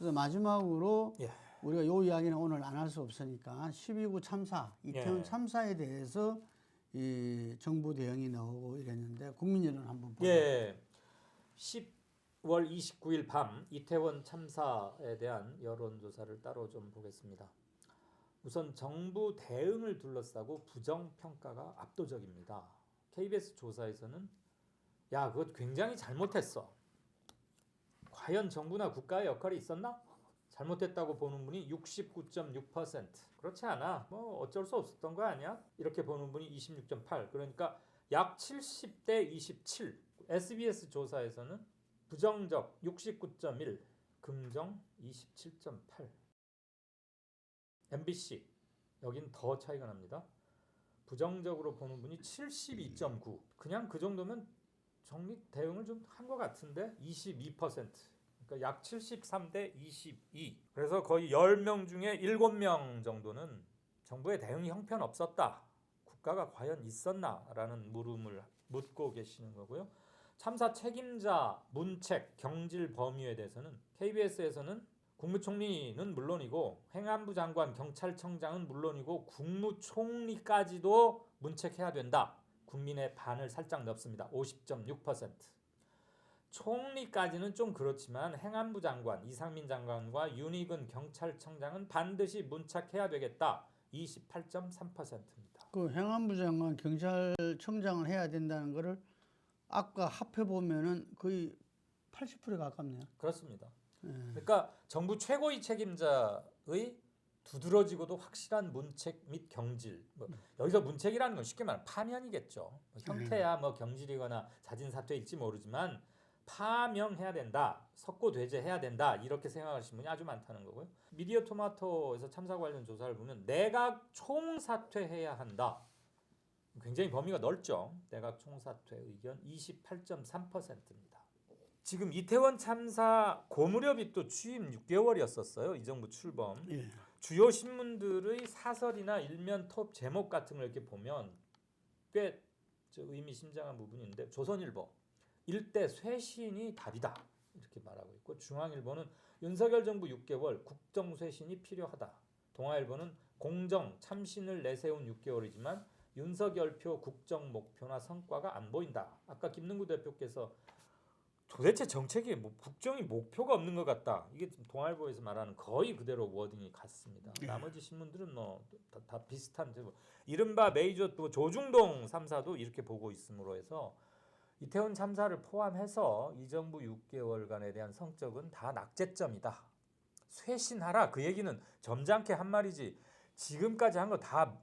그래서 마지막으로 예. 우리가 요 이야기는 오늘 안 할 수 없으니까 12구 참사, 이태원 예. 참사에 대해서 이 정부 대응이 나오고 이랬는데 국민 여론 한번 보죠. 예. 10월 29일 밤 이태원 참사에 대한 여론조사를 따로 좀 보겠습니다. 우선 정부 대응을 둘러싸고 부정평가가 압도적입니다. KBS 조사에서는 야, 그거 굉장히 잘못했어. 과연 정부나 국가의 역할이 있었나? 잘못했다고 보는 분이 69.6%. 그렇지 않아. 뭐 어쩔 수 없었던 거 아니야? 이렇게 보는 분이 26.8. 그러니까 약 70대 27. SBS 조사에서는 부정적 69.1, 긍정 27.8. MBC 여긴 더 차이가 납니다. 부정적으로 보는 분이 72.9. 그냥 그 정도면 정리 대응을 좀 한 것 같은데 22%. 그러니까 약 73대 22. 그래서 거의 10명 중에 7명 정도는 정부의 대응이 형편없었다. 국가가 과연 있었나라는 물음을 묻고 계시는 거고요. 참사 책임자, 문책, 경질 범위에 대해서는 KBS에서는 국무총리는 물론이고 행안부 장관, 경찰청장은 물론이고 국무총리까지도 문책해야 된다. 국민의 반을 살짝 넘습니다. 50.6%. 총리까지는 좀 그렇지만 행안부 장관, 이상민 장관과 윤희근 경찰청장은 반드시 문책해야 되겠다. 28.3%입니다. 그 행안부 장관, 경찰청장을 해야 된다는 거를 아까 합해 보면은 거의 80%에 가깝네요. 그렇습니다. 그러니까 정부 최고위 책임자의 두드러지고도 확실한 문책 및 경질. 여기서 문책이라는 건 쉽게 말하면 파면이겠죠. 형태야 뭐 경질이거나 자진 사퇴일지 모르지만 파명해야 된다, 석고대죄해야 된다 이렇게 생각하시는 분이 아주 많다는 거고요. 미디어 토마토에서 참사 관련 조사를 보면 내각 총사퇴해야 한다. 굉장히 범위가 넓죠. 내각 총사퇴 의견 28.3%입니다. 지금 이태원 참사 고무렵이 또 취임 6개월이었었어요. 이 정부 출범. 예. 주요 신문들의 사설이나 일면 톱 제목 같은 걸 이렇게 보면 꽤 의미심장한 부분이 있는데 조선일보 일대 쇄신이 답이다 이렇게 말하고 있고 중앙일보는 윤석열 정부 6개월 국정쇄신이 필요하다. 동아일보는 공정 참신을 내세운 6개월이지만 윤석열표 국정 목표나 성과가 안 보인다. 아까 김능구 대표께서 도대체 정책이 뭐 국정이 목표가 없는 것 같다. 이게 동아일보에서 말하는 거의 그대로 워딩이 같습니다. 나머지 신문들은 뭐 다 비슷한 이른바 메이저 또 조중동 3사도 이렇게 보고 있으므로 해서 이태원 참사를 포함해서 이 정부 6개월간에 대한 성적은 다 낙제점이다. 쇄신하라 그 얘기는 점잖게 한 말이지. 지금까지 한 거 다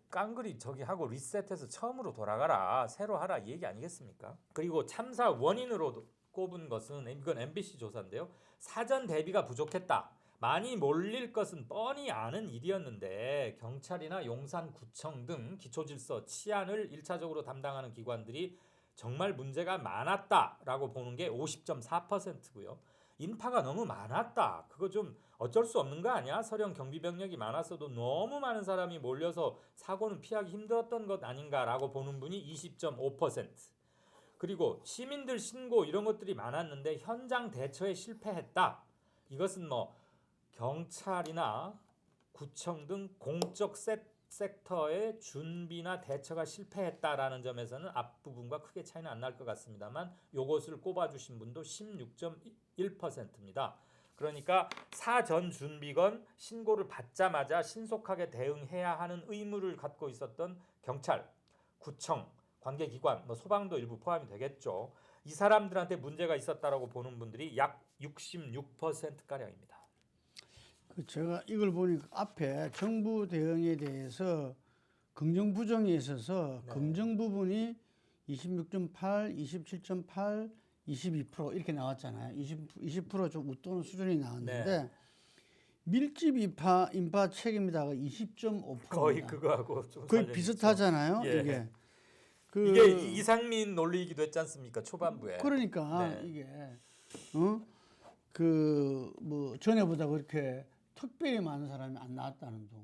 깡그리 저기 하고 리셋해서 처음으로 돌아가라. 새로 하라 이 얘기 아니겠습니까? 그리고 참사 원인으로 꼽은 것은 이건 MBC 조사인데요. 사전 대비가 부족했다. 많이 몰릴 것은 뻔히 아는 일이었는데 경찰이나 용산구청 등 기초질서, 치안을 1차적으로 담당하는 기관들이 정말 문제가 많았다라고 보는 게 50.4%고요. 인파가 너무 많았다. 그거 좀 어쩔 수 없는 거 아니야? 서령 경비병력이 많았어도 너무 많은 사람이 몰려서 사고는 피하기 힘들었던 것 아닌가라고 보는 분이 20.5%. 그리고 시민들 신고 이런 것들이 많았는데 현장 대처에 실패했다. 이것은 뭐 경찰이나 구청 등 공적 섹터의 준비나 대처가 실패했다라는 점에서는 앞부분과 크게 차이는 안 날 것 같습니다만 요것을 꼽아주신 분도 16.1%입니다. 그러니까 사전 준비건 신고를 받자마자 신속하게 대응해야 하는 의무를 갖고 있었던 경찰, 구청, 관계기관, 뭐 소방도 일부 포함이 되겠죠. 이 사람들한테 문제가 있었다라고 보는 분들이 약 66%가량입니다. 제가 이걸 보니까 앞에 정부 대응에 대해서 긍정 부정에 있어서 네. 긍정 부분이 26.8, 27.8, 22% 이렇게 나왔잖아요. 20%좀 웃도는 수준이 나왔는데 네. 밀집 인파 책임이다가 20.5%입니다. 거의 그거하고 좀 거의 비슷하잖아요. 예. 이게 이게 이상민 논리이기도 했지 않습니까? 초반부에. 그러니까 네. 이게 뭐 전에보다 그렇게 특별히 많은 사람이 안 나왔다는 둥.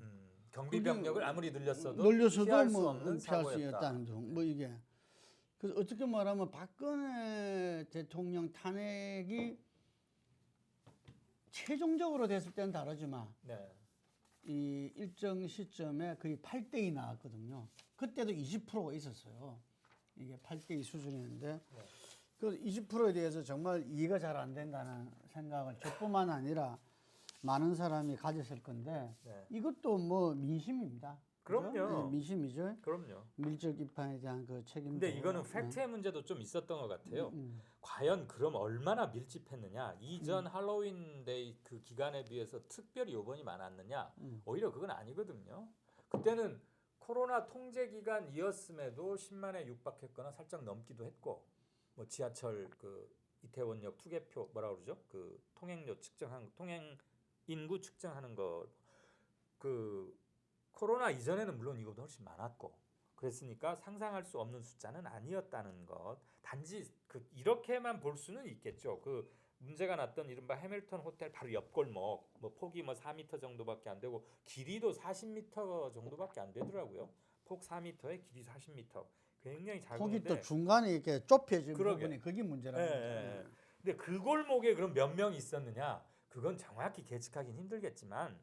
경비 병력을 아무리 늘렸어도 피할 수 뭐 없는 피할 수 사고였다. 있다는 둥. 뭐 이게 그래서 어떻게 말하면 박근혜 대통령 탄핵이 최종적으로 됐을 때는 다르지만 네. 이 일정 시점에 거의 8대2 나왔거든요. 그때도 20%가 있었어요. 이게 8대2 수준이었는데 네. 그 20%에 대해서 정말 이해가 잘 안 된다는 생각을 저뿐만 아니라 많은 사람이 가졌을 건데 네. 이것도 뭐 민심입니다. 그죠? 그럼요. 네, 민심이죠. 그럼요. 밀접 입판에 대한 그 책임도. 근데 이거는 팩트의 문제도 좀 있었던 것 같아요. 음. 과연 그럼 얼마나 밀집했느냐? 이전 할로윈데이 그 기간에 비해서 특별히 요번이 많았느냐? 오히려 그건 아니거든요. 그때는 코로나 통제 기간이었음에도 10만에 육박했거나 살짝 넘기도 했고, 뭐 지하철 그 이태원역 투개표 뭐라 그러죠? 그 통행료 측정한 통행 인구 측정하는 거 그 코로나 이전에는 물론 이거보다 훨씬 많았고. 그랬으니까 상상할 수 없는 숫자는 아니었다는 것. 단지 그 이렇게만 볼 수는 있겠죠. 그 문제가 났던 이른바 해밀턴 호텔 바로 옆 골목, 뭐 폭이 뭐 4m 정도밖에 안 되고 길이도 40m 정도밖에 안 되더라고요. 폭 4m에 길이 40m. 굉장히 작은 폭이 건데. 또 중간에 이렇게 좁혀진 그러게. 부분이 그게 문제라는 예, 거죠. 예, 예. 근데 그 골목에 그럼 몇 명이 있었느냐? 그건 정확히 계측하기는 힘들겠지만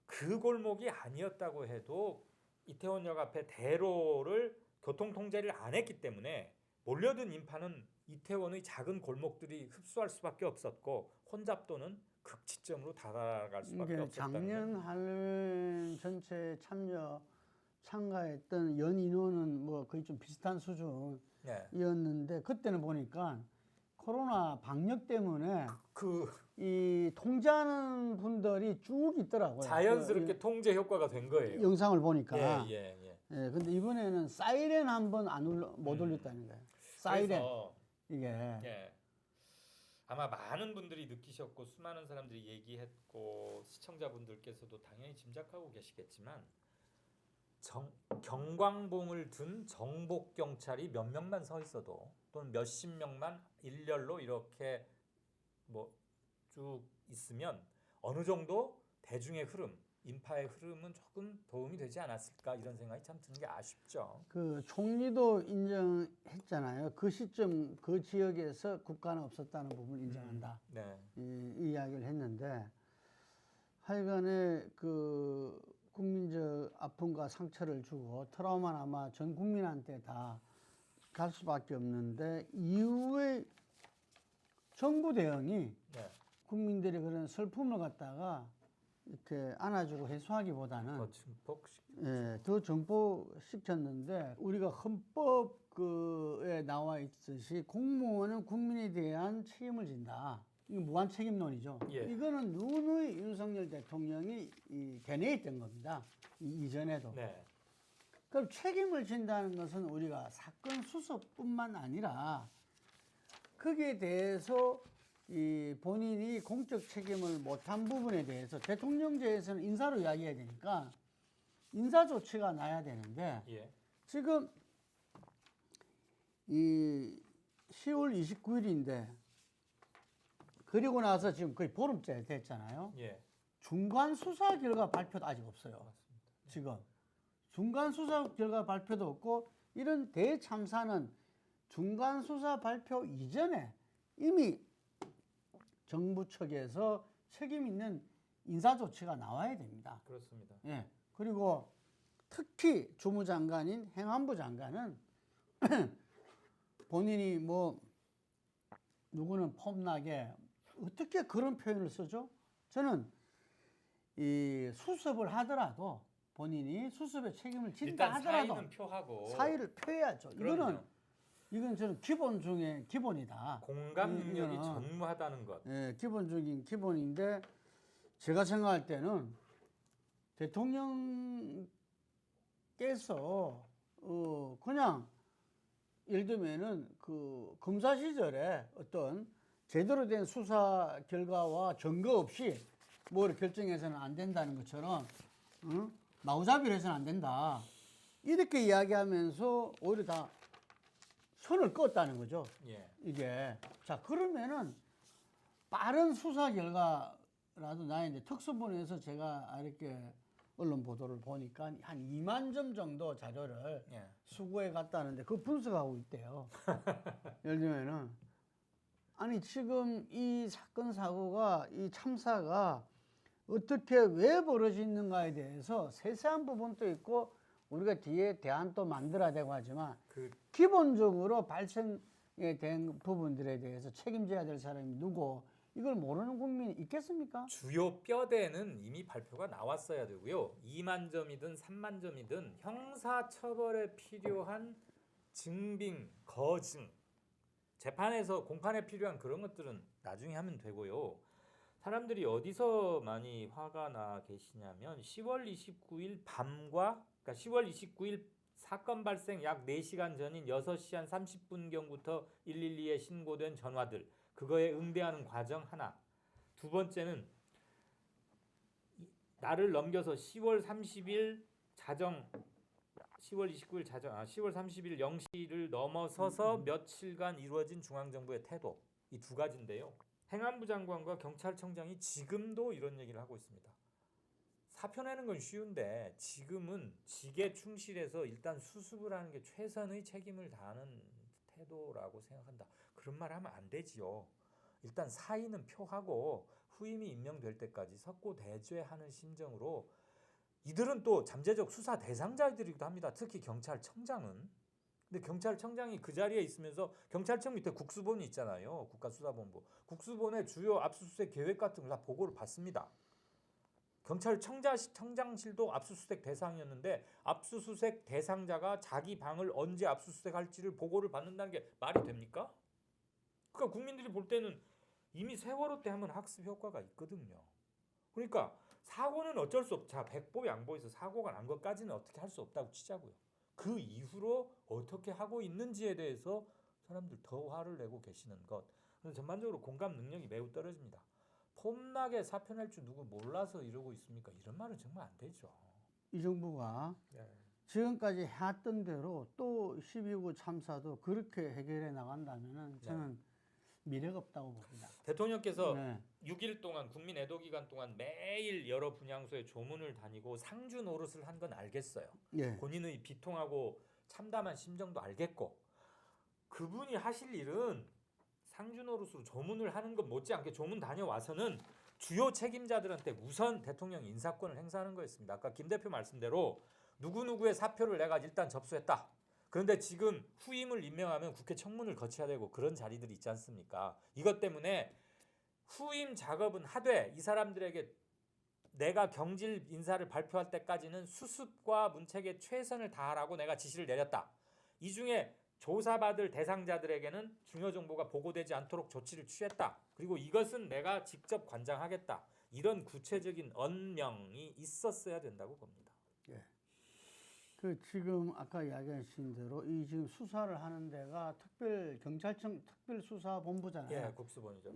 그 골목이 아니었다고 해도 이태원역 앞에 대로를 교통 통제를 안 했기 때문에 몰려든 인파는 이태원의 작은 골목들이 흡수할 수밖에 없었고 혼잡도는 극치점으로 달아갈 수밖에 이게 없었다는 작년 할로윈 전체 참가했던 연 인원은 뭐 거의 좀 비슷한 수준이었는데 네. 그때는 보니까 코로나 방역 때문에 그 이 통제하는 분들이 쭉 있더라고요. 자연스럽게 통제 효과가 된 거예요. 영상을 보니까. 예. 예, 근데 이번에는 사이렌 한 번 못 올렸다는 거예요. 사이렌. 그래서 이게. 예. 아마 많은 분들이 느끼셨고 수많은 사람들이 얘기했고 시청자분들께서도 당연히 짐작하고 계시겠지만 경광봉을 든 정복 경찰이 몇 명만 서 있어도 또는 몇십 명만 일렬로 이렇게 뭐 쭉 있으면 어느 정도 대중의 흐름, 인파의 흐름은 조금 도움이 되지 않았을까 이런 생각이 참 드는 게 아쉽죠. 그 총리도 인정했잖아요. 그 시점 그 지역에서 국가는 없었다는 부분을 인정한다. 네. 이 이야기를 했는데 하여간에 그 국민적 아픔과 상처를 주고 트라우마는 아마 전 국민한테 다 갈 수밖에 없는데 이후에 정부 대응이 네. 국민들의 그런 슬픔을 갖다가 이렇게 안아주고 해소하기보다는 더 증폭식. 예, 더 정복시켰는데 우리가 헌법에 나와 있듯이 공무원은 국민에 대한 책임을 진다. 이거 무한 책임론이죠. 예. 이거는 누누이 윤석열 대통령이 견해했던 겁니다. 이전에도. 네. 그럼 책임을 진다는 것은 우리가 사건 수습뿐만 아니라 거기에 대해서 이 본인이 공적 책임을 못한 부분에 대해서 대통령제에서는 인사로 이야기해야 되니까 인사 조치가 나야 되는데 예. 지금 이 10월 29일인데 그리고 나서 지금 거의 보름째 됐잖아요. 예. 중간 수사 결과 발표도 아직 없어요. 맞습니다. 지금 중간 수사 결과 발표도 없고 이런 대참사는 중간 수사 발표 이전에 이미 정부 측에서 책임 있는 인사 조치가 나와야 됩니다. 그렇습니다. 예. 그리고 특히 주무장관인 행안부 장관은 본인이 뭐 누구는 폼나게 어떻게 그런 표현을 쓰죠? 저는 이 수습을 하더라도 본인이 수습에 책임을 진다 일단 하더라도 사의는 표하고 사의를 표해야죠. 그럼요. 이건 저는 기본 중에 기본이다. 공감 능력이 이거는 전무하다는 것. 예, 기본적인 기본인데 제가 생각할 때는 대통령께서 그냥 예를 들면은 그 검사 시절에 어떤 제대로 된 수사 결과와 증거 없이 뭘 결정해서는 안 된다는 것처럼 마구잡이를 해서는 안 된다. 이렇게 이야기하면서 오히려 다 선을 껐다는 거죠. 예. 이게. 자, 그러면은 빠른 수사 결과라도 나는데 특수본에서 제가 이렇게 언론 보도를 보니까 한 2만 점 정도 자료를 예. 수거해 갔다는데 그 분석하고 있대요. 예를 들면은 아니 지금 이 사건 사고가 이 참사가 어떻게 왜 벌어지는가에 대해서 세세한 부분도 있고 우리가 뒤에 대안도 만들어야 되고 하지만 기본적으로 발생에 된 부분들에 대해서 책임져야 될 사람이 누구 이걸 모르는 국민이 있겠습니까? 주요 뼈대는 이미 발표가 나왔어야 되고요. 2만 점이든 3만 점이든 형사 처벌에 필요한 증빙, 거증, 재판에서 공판에 필요한 그런 것들은 나중에 하면 되고요. 사람들이 어디서 많이 화가 나 계시냐면 10월 29일 밤과 그러니까 10월 29일 사건 발생 약 4시간 전인 6시 한 30분경부터 112에 신고된 전화들 그거에 응대하는 과정 하나. 두 번째는 날을 넘겨서 10월 30일 자정 10월 29일 자정 10월 30일 0시를 넘어서서 며칠간 이루어진 중앙정부의 태도 이 두 가지인데요. 행안부 장관과 경찰청장이 지금도 이런 얘기를 하고 있습니다. 사표 내는 건 쉬운데 지금은 직에 충실해서 일단 수습을 하는 게 최선의 책임을 다하는 태도라고 생각한다. 그런 말 하면 안 되지요. 일단 사의는 표하고 후임이 임명될 때까지 석고대죄하는 심정으로 이들은 또 잠재적 수사 대상자들이기도 합니다. 특히 경찰청장은. 근데 경찰청장이 그 자리에 있으면서 경찰청 밑에 국수본이 있잖아요. 국가수사본부. 국수본의 주요 압수수색 계획 같은 걸 다 보고를 받습니다. 경찰청장실도 압수수색 대상이었는데 압수수색 대상자가 자기 방을 언제 압수수색할지를 보고를 받는다는 게 말이 됩니까? 그러니까 국민들이 볼 때는 이미 세월호 때 하면 학습 효과가 있거든요. 그러니까 사고는 어쩔 수 없. 자, 백보 양보해서 사고가 난 것까지는 어떻게 할 수 없다고 치자고요. 그 이후로 어떻게 하고 있는지에 대해서 사람들 더 화를 내고 계시는 것. 그래서 전반적으로 공감 능력이 매우 떨어집니다. 폼나게 사표 낼 줄 누구 몰라서 이러고 있습니까? 이런 말은 정말 안 되죠. 이 정부가 지금까지 해왔던 대로 또 12구 참사도 그렇게 해결해 나간다면은 저는 미래가 없다고 봅니다. 대통령께서 6일 동안 국민 애도 기간 동안 매일 여러 분향소에 조문을 다니고 상주 노릇을 한 건 알겠어요. 본인의 비통하고 참담한 심정도 알겠고 그분이 하실 일은 상주 노릇으로 조문을 하는 것 못지않게 조문 다녀와서는 주요 책임자들한테 우선 대통령 인사권을 행사하는 거였습니다. 아까 김 대표 말씀대로 누구누구의 사표를 내가 일단 접수했다. 그런데 지금 후임을 임명하면 국회 청문을 거쳐야 되고 그런 자리들이 있지 않습니까? 이것 때문에 후임 작업은 하되 이 사람들에게 내가 경질 인사를 발표할 때까지는 수습과 문책에 최선을 다하라고 내가 지시를 내렸다. 이 중에 조사받을 대상자들에게는 중요 정보가 보고되지 않도록 조치를 취했다. 그리고 이것은 내가 직접 관장하겠다. 이런 구체적인 언명이 있었어야 된다고 봅니다. 그 지금 아까 이야기하신 대로 이 지금 수사를 하는 데가 경찰청 특별수사본부잖아요. 국수본이죠.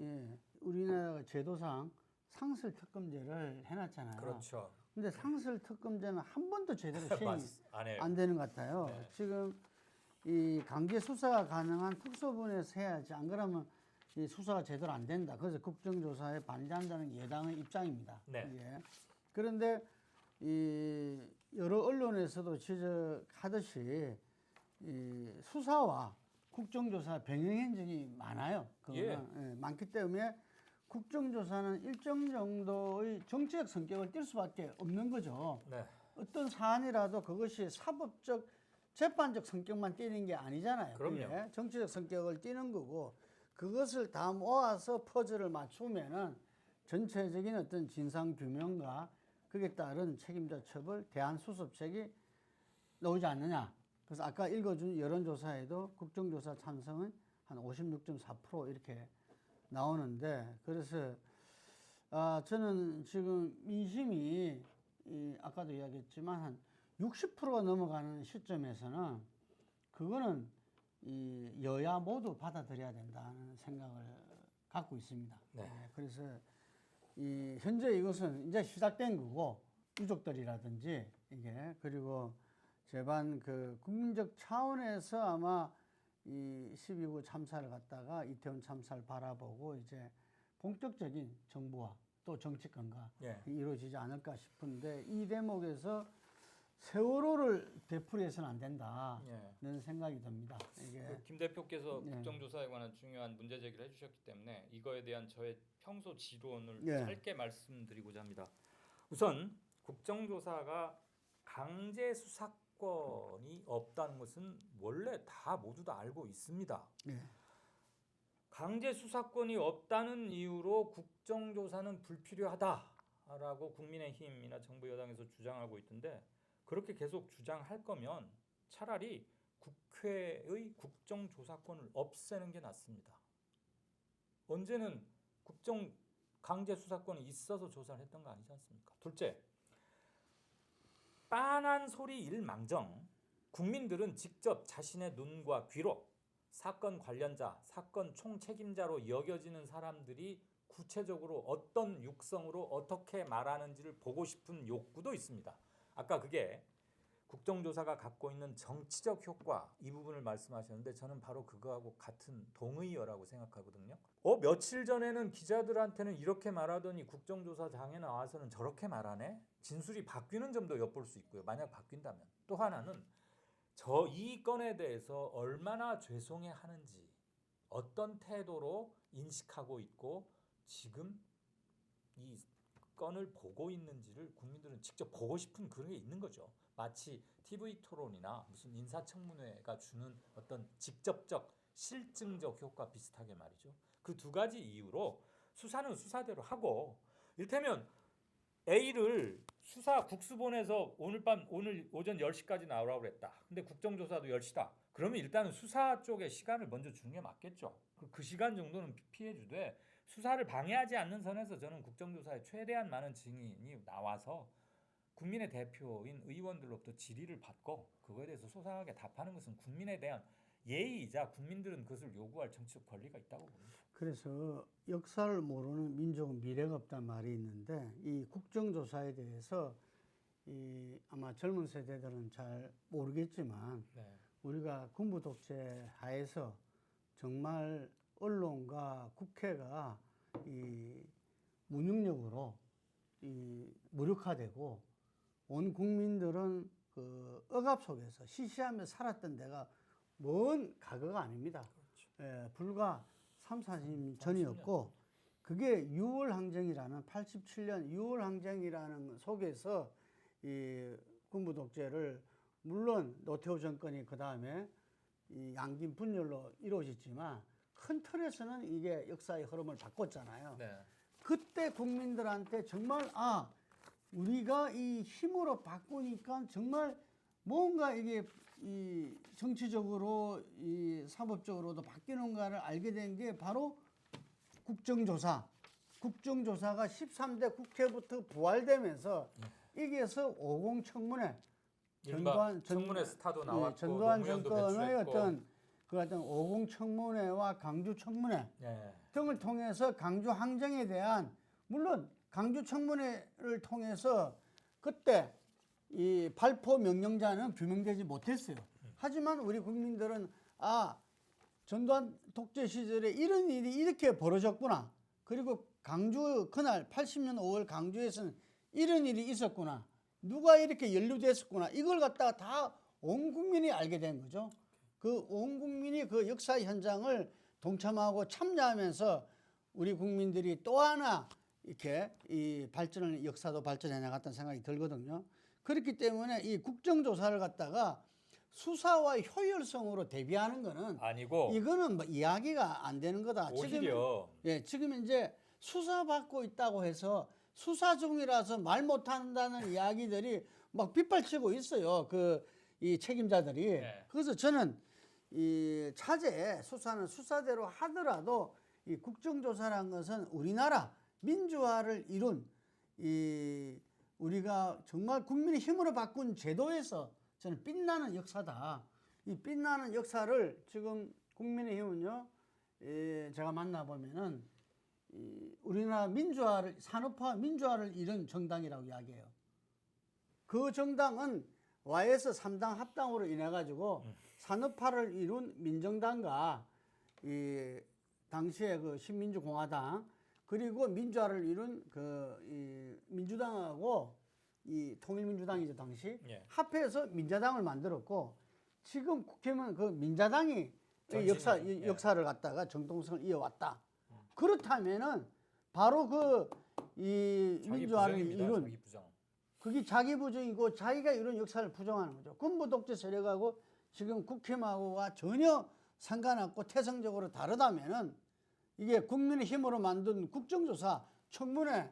우리나라 제도상 상설특검제를 해놨잖아요. 그렇죠. 근데 상설특검제는 한 번도 제대로 시행이 안 안 되는 것 같아요. 지금 이 강제 수사가 가능한 특수본에서 해야지 안 그러면 이 수사가 제대로 안 된다. 그래서 국정조사에 반대한다는 게 여당의 입장입니다. 그런데 이 여러 언론에서도 지적하듯이 이 수사와 국정조사 병행 행정이 많아요. 많기 때문에 국정조사는 일정 정도의 정치적 성격을 띨 수밖에 없는 거죠. 어떤 사안이라도 그것이 사법적 재판적 성격만 띠는 게 아니잖아요. 그럼요. 정치적 성격을 띠는 거고 그것을 다 모아서 퍼즐을 맞추면은 전체적인 어떤 진상 규명과 그에 따른 책임자 처벌, 대안 수습책이 나오지 않느냐. 그래서 아까 읽어준 여론조사에도 국정조사 찬성은 한 56.4% 이렇게 나오는데 그래서 저는 지금 민심이 아까도 이야기했지만 한 60%가 넘어가는 시점에서는 그거는 이 여야 모두 받아들여야 된다는 생각을 갖고 있습니다. 그래서 이 현재 이것은 이제 시작된 거고 유족들이라든지 이게 그리고 제반 그 국민적 차원에서 아마 이 12구 참사를 갖다가 이태원 참사를 바라보고 이제 본격적인 정부와 또 정치권과 이루어지지 않을까 싶은데 이 대목에서 세월호를 되풀이해서는 안 된다는 예. 생각이 듭니다. 이게 김 대표께서 예. 국정조사에 관한 중요한 문제 제기를 해주셨기 때문에 이거에 대한 저의 평소 지론을 예. 짧게 말씀드리고자 합니다. 우선 국정조사가 강제 수사권이 없다는 것은 원래 다 모두 다 알고 있습니다. 예. 강제 수사권이 없다는 이유로 국정조사는 불필요하다라고 국민의힘이나 정부 여당에서 주장하고 있던데 그렇게 계속 주장할 거면 차라리 국회의 국정조사권을 없애는 게 낫습니다. 언제는 국정 강제 수사권이 있어서 조사를 했던 거 아니지 않습니까? 둘째, 빤한 소리 일망정 국민들은 직접 자신의 눈과 귀로 사건 관련자, 사건 총책임자로 여겨지는 사람들이 구체적으로 어떤 육성으로 어떻게 말하는지를 보고 싶은 욕구도 있습니다. 아까 그게 국정조사가 갖고 있는 정치적 효과 이 부분을 말씀하셨는데 저는 바로 그거하고 같은 동의어라고 생각하거든요. 며칠 전에는 기자들한테는 이렇게 말하더니 국정조사장에 나와서는 저렇게 말하네. 진술이 바뀌는 점도 엿볼 수 있고요. 만약 바뀐다면. 또 하나는 이 건에 대해서 얼마나 죄송해하는지 어떤 태도로 인식하고 있고 지금 이 건을 보고 있는지를 국민들은 직접 보고 싶은 그런 게 있는 거죠. 마치 TV 토론이나 무슨 인사청문회가 주는 어떤 직접적 실증적 효과 비슷하게 말이죠. 그 두 가지 이유로 수사는 수사대로 하고 이를테면 A를 수사 국수본에서 오늘 오전 10시까지 나오라고 그랬다. 근데 국정조사도 10시다. 그러면 일단은 수사 쪽에 시간을 먼저 주는 게 맞겠죠. 그 시간 정도는 피해 주되 수사를 방해하지 않는 선에서 저는 국정조사에 최대한 많은 증인이 나와서 국민의 대표인 의원들로부터 질의를 받고 그거에 대해서 소상하게 답하는 것은 국민에 대한 예의이자 국민들은 그것을 요구할 정치적 권리가 있다고 봅니다. 그래서 역사를 모르는 민족은 미래가 없다는 말이 있는데 이 국정조사에 대해서 아마 젊은 세대들은 잘 모르겠지만 네. 우리가 군부 독재 하에서 정말 언론과 국회가 이 무능력으로 무력화되고 온 국민들은 그 억압 속에서 시시하며 살았던 데가 먼 과거가 아닙니다. 그렇죠. 예, 불과 3, 40년 전이었고 그게 6월 항쟁이라는 87년 6월 항쟁이라는 속에서 이 군부 독재를 물론 노태우 정권이 그 다음에 이 양긴 분열로 이루어졌지만 큰 틀에서는 이게 역사의 흐름을 바꿨잖아요. 네. 그때 국민들한테 정말 우리가 이 힘으로 바꾸니까 정말 뭔가 이게 이 정치적으로 이 사법적으로도 바뀌는가를 알게 된 게 바로 국정조사. 국정조사가 13대 국회부터 부활되면서 이게서 50 청문회 청문회 스타도 나왔고 전두환 노무현도 정권의 배출했고. 어떤 50 청문회와 강주 청문회 네. 등을 통해서 강주 항쟁에 대한 물론 강주 청문회를 통해서 그때 이 발포 명령자는 규명되지 못했어요. 하지만 우리 국민들은 전두환 독재 시절에 이런 일이 이렇게 벌어졌구나. 그리고 강주 그날 80년 5월 강주에서는 이런 일이 있었구나. 누가 이렇게 연루됐었구나. 이걸 갖다가 다 온 국민이 알게 된 거죠. 그 온 국민이 그 역사 현장을 동참하고 참여하면서 우리 국민들이 또 하나 이렇게 이 역사도 발전해 나갔다는 생각이 들거든요. 그렇기 때문에 이 국정조사를 갖다가 수사와 효율성으로 대비하는 거는 아니고 이거는 뭐 이야기가 안 되는 거다. 오히려 지금 이제 수사받고 있다고 해서 수사 중이라서 말 못한다는 이야기들이 막 빗발치고 있어요. 이 책임자들이. 네. 그래서 저는 이 차제 수사는 수사대로 하더라도 이 국정조사라는 것은 우리나라 민주화를 이룬 우리가 정말 국민의 힘으로 바꾼 제도에서 저는 빛나는 역사다. 이 빛나는 역사를 지금 국민의힘은요, 제가 만나보면은 우리나라 산업화 민주화를 이룬 정당이라고 이야기해요. 그 정당은 YS 3당 합당으로 인해 가지고 산업화를 이룬 민정당과 이 당시에 그 신민주공화당 그리고 민주화를 이룬 이 민주당하고 이 통일민주당이죠 당시 예. 합해서 민자당을 만들었고 지금 국회의원 그 민자당이 전신이죠. 예. 역사를 갖다가 정통성을 이어왔다. 그렇다면은 바로 그 이 자기 민주화를 부정입니다. 이룬 자기 부정. 그게 자기 부정이고 자기가 이런 역사를 부정하는 거죠. 군부 독재 세력하고 지금 국힘하고가 전혀 상관없고 태생적으로 다르다면은 이게 국민의 힘으로 만든 국정조사 청문회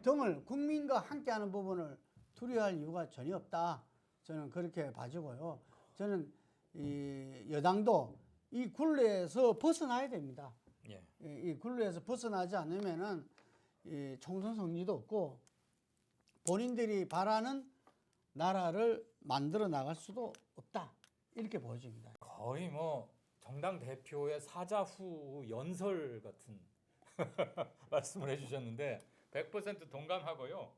등을 국민과 함께하는 부분을 두려워할 이유가 전혀 없다. 저는 그렇게 봐지고요. 저는 이 여당도 이 굴레에서 벗어나야 됩니다. 예. 이 굴레에서 벗어나지 않으면은 이 총선 성리도 없고 본인들이 바라는 나라를 만들어 나갈 수도 없다. 이렇게 보여집니다. 거의 뭐 정당 대표의 사자후 연설 같은 말씀을 해주셨는데 100% 동감하고요.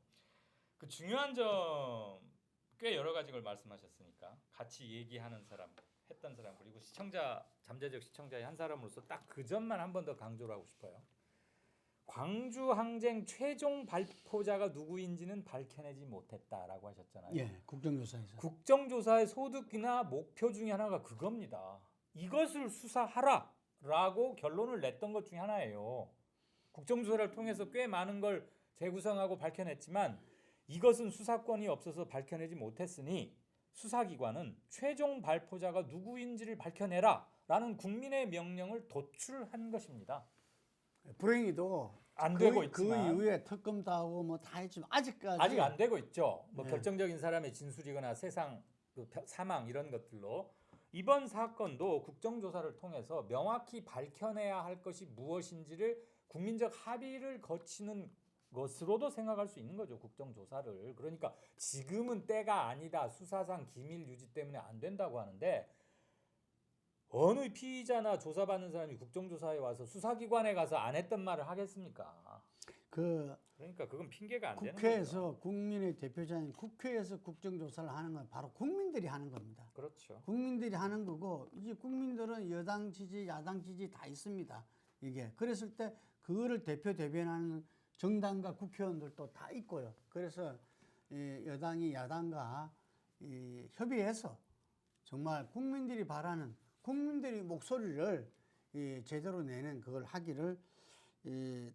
그 중요한 점 꽤 여러 가지 걸 말씀하셨으니까 같이 얘기하는 사람, 했던 사람 그리고 시청자 잠재적 시청자의 한 사람으로서 딱 그 점만 한 번 더 강조를 하고 싶어요. 광주 항쟁 최종 발포자가 누구인지는 밝혀내지 못했다라고 하셨잖아요. 예, 국정조사에서. 국정조사의 소득이나 목표 중에 하나가 그겁니다. 이것을 수사하라라고 결론을 냈던 것 중에 하나예요. 국정조사를 통해서 꽤 많은 걸 재구성하고 밝혀냈지만 이것은 수사권이 없어서 밝혀내지 못했으니 수사기관은 최종 발포자가 누구인지를 밝혀내라라는 국민의 명령을 도출한 것입니다. 불행히도 안 그, 되고 그 있지만 이후에 특검도 하고 뭐 다 했지만 아직까지 아직 안 되고 있죠. 뭐 네. 결정적인 사람의 진술이거나 세상 그 사망 이런 것들로 이번 사건도 국정조사를 통해서 명확히 밝혀내야 할 것이 무엇인지를 국민적 합의를 거치는 것으로도 생각할 수 있는 거죠. 국정조사를. 그러니까 지금은 때가 아니다. 수사상 기밀 유지 때문에 안 된다고 하는데 어느 피의자나 조사받는 사람이 국정조사에 와서 수사기관에 가서 안 했던 말을 하겠습니까? 그러니까 그건 핑계가 안 되는 거죠. 국회에서 국민의 대표자인 국회에서 국정조사를 하는 건 바로 국민들이 하는 겁니다. 그렇죠. 국민들이 하는 거고 이제 국민들은 여당 지지, 야당 지지 다 있습니다. 이게 그랬을 때 그거를 대변하는 정당과 국회의원들도 다 있고요. 그래서 이 여당이 야당과 이 협의해서 정말 국민들이 바라는 국민들의 목소리를 이 제대로 내는 그걸 하기를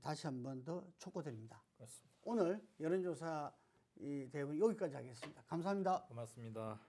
다시 한 번 더 촉구드립니다. 그렇습니다. 오늘 여론조사 이 대본 여기까지 하겠습니다. 감사합니다. 고맙습니다.